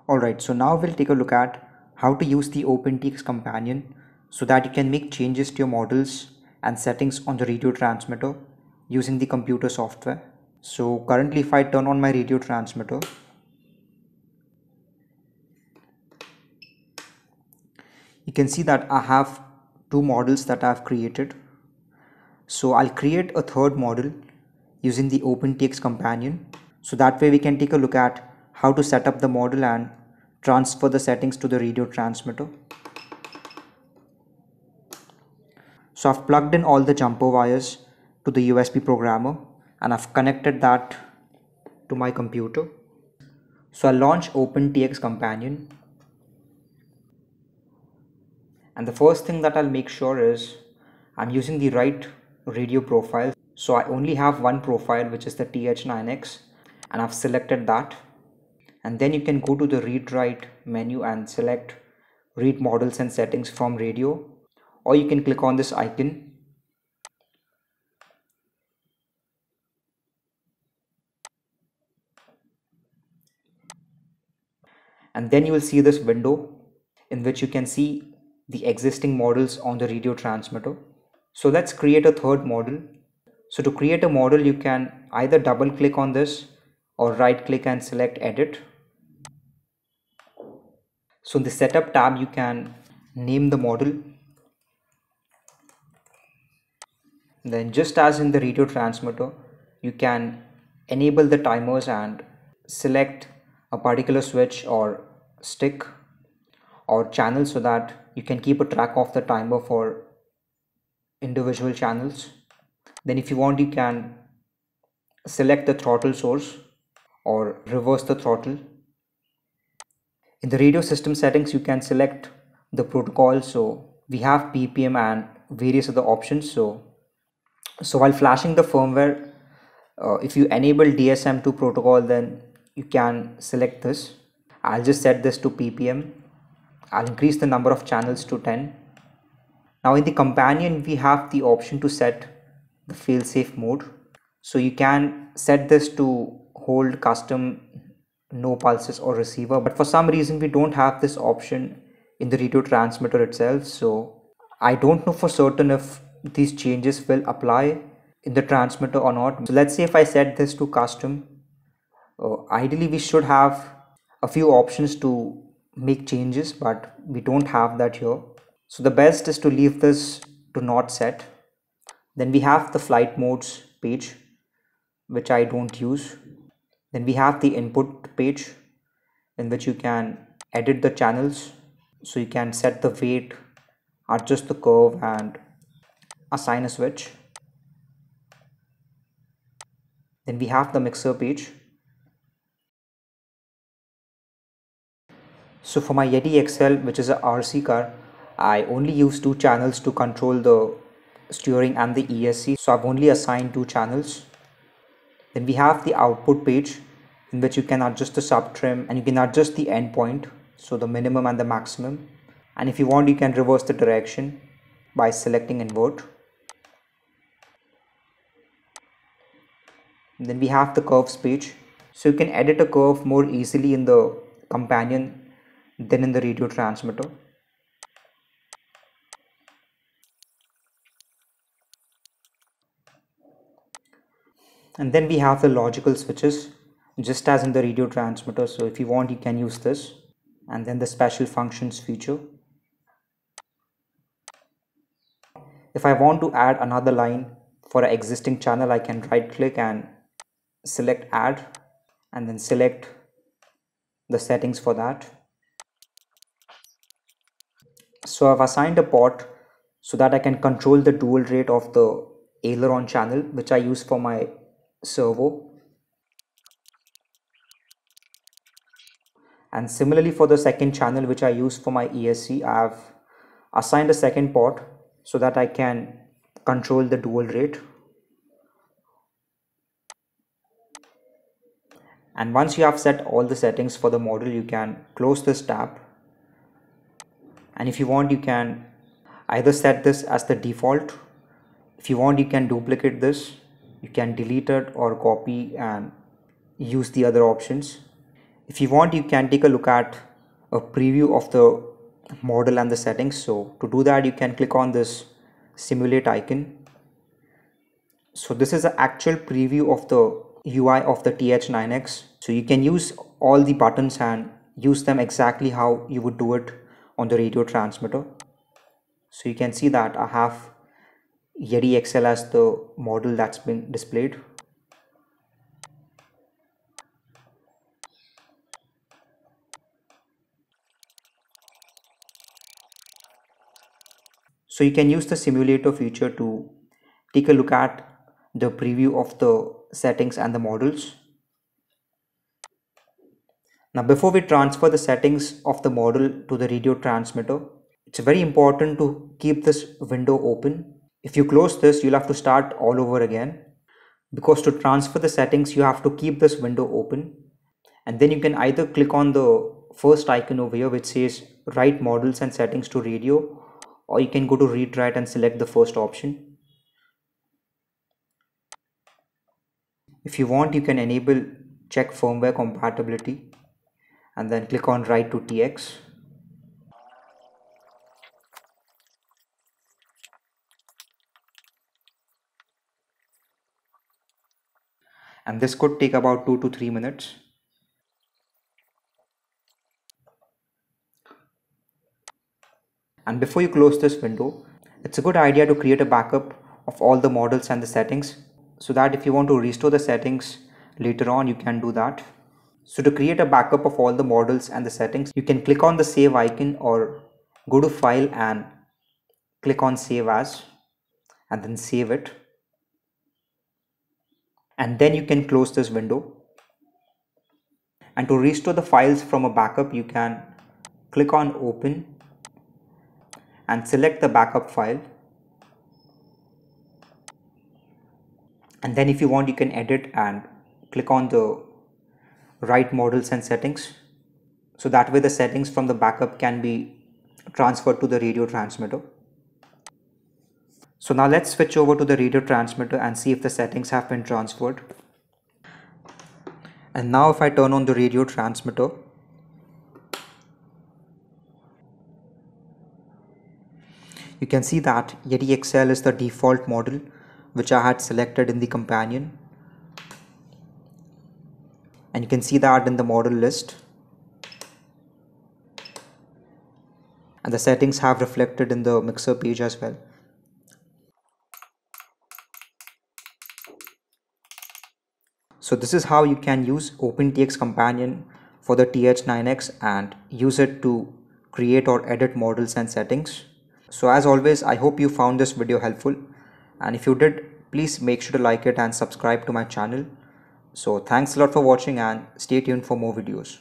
Alright, so now we'll take a look at how to use the OpenTX companion so that you can make changes to your models and settings on the radio transmitter using the computer software. So currently if I turn on my radio transmitter, you can see that I have two models that I've created. So I'll create a third model using the OpenTX companion. So that way we can take a look at how to set up the model and transfer the settings to the radio transmitter. So I've plugged in all the jumper wires to the USB programmer and I've connected that to my computer. So I'll launch OpenTX companion. And the first thing that I'll make sure is I'm using the right radio profile. So I only have one profile, which is the TH9X, and I've selected that. And then you can go to the read write menu and select read models and settings from radio, or you can click on this icon. And then you will see this window in which you can see the existing models on the radio transmitter. So let's create a third model. So to create a model, you can either double click on this or right click and select edit. So in the setup tab, you can name the model. Then just as in the radio transmitter, you can enable the timers and select a particular switch or stick or channel so that you can keep a track of the timer for individual channels. Then if you want, you can select the throttle source or reverse the throttle. In the radio system settings, you can select the protocol. So we have PPM and various other options. So while flashing the firmware, if you enable DSM2 protocol, then you can select this. I'll just set this to PPM. I'll increase the number of channels to 10. Now in the companion, we have the option to set the failsafe mode. So you can set this to hold custom no pulses or receiver, but for some reason we don't have this option in the radio transmitter itself. So I don't know for certain if these changes will apply in the transmitter or not. So let's say if I set this to custom, ideally we should have a few options to make changes, but we don't have that here. So the best is to leave this to not set. Then we have the flight modes page, which I don't use. Then we have the input page in which you can edit the channels. So you can set the weight, adjust the curve and assign a switch. Then we have the mixer page. So for my Yeti XL, which is a RC car, I only use two channels to control the steering and the ESC. So I've only assigned two channels. Then we have the output page in which you can adjust the sub trim and you can adjust the endpoint, so the minimum and the maximum. And if you want, you can reverse the direction by selecting invert. Then we have the curves page. So you can edit a curve more easily in the companion than in the radio transmitter. And then we have the logical switches, just as in the radio transmitter. So if you want, you can use this. And then the special functions feature. If I want to add another line for an existing channel, I can right click and select add and then select the settings for that. So I've assigned a port so that I can control the dual rate of the aileron channel, which I use for my servo. And similarly for the second channel, which I use for my ESC, I have assigned a second port so that I can control the dual rate. And once you have set all the settings for the model, you can close this tab. And if you want, you can either set this as the default. If you want, you can duplicate this. You can delete it or copy and use the other options. If you want, you can take a look at a preview of the model and the settings. So to do that, you can click on this simulate icon. So this is an actual preview of the UI of the TH9X. So you can use all the buttons and use them exactly how you would do it on the radio transmitter. So you can see that I have Yeti XL as the model that's been displayed. So you can use the simulator feature to take a look at the preview of the settings and the models. Now before we transfer the settings of the model to the radio transmitter, it's very important to keep this window open. If you close this, you'll have to start all over again, because to transfer the settings you have to keep this window open. And then you can either click on the first icon over here which says write models and settings to radio, or you can go to read write and select the first option. If you want, you can enable check firmware compatibility and then click on write to TX. And this could take about 2 to 3 minutes. And before you close this window, it's a good idea to create a backup of all the models and the settings, so that if you want to restore the settings later on, you can do that. So to create a backup of all the models and the settings, you can click on the save icon or go to file and click on save as, and then save it. And then you can close this window. And to restore the files from a backup, you can click on open and select the backup file. And then if you want, you can edit and click on the write models and settings. So that way the settings from the backup can be transferred to the radio transmitter. So now let's switch over to the radio transmitter and see if the settings have been transferred. And now if I turn on the radio transmitter, you can see that Yeti XL is the default model which I had selected in the companion. And you can see that in the model list. And the settings have reflected in the mixer page as well. So this is how you can use OpenTX Companion for the TH9X and use it to create or edit models and settings. So as always, I hope you found this video helpful, and if you did, please make sure to like it and subscribe to my channel. So thanks a lot for watching and stay tuned for more videos.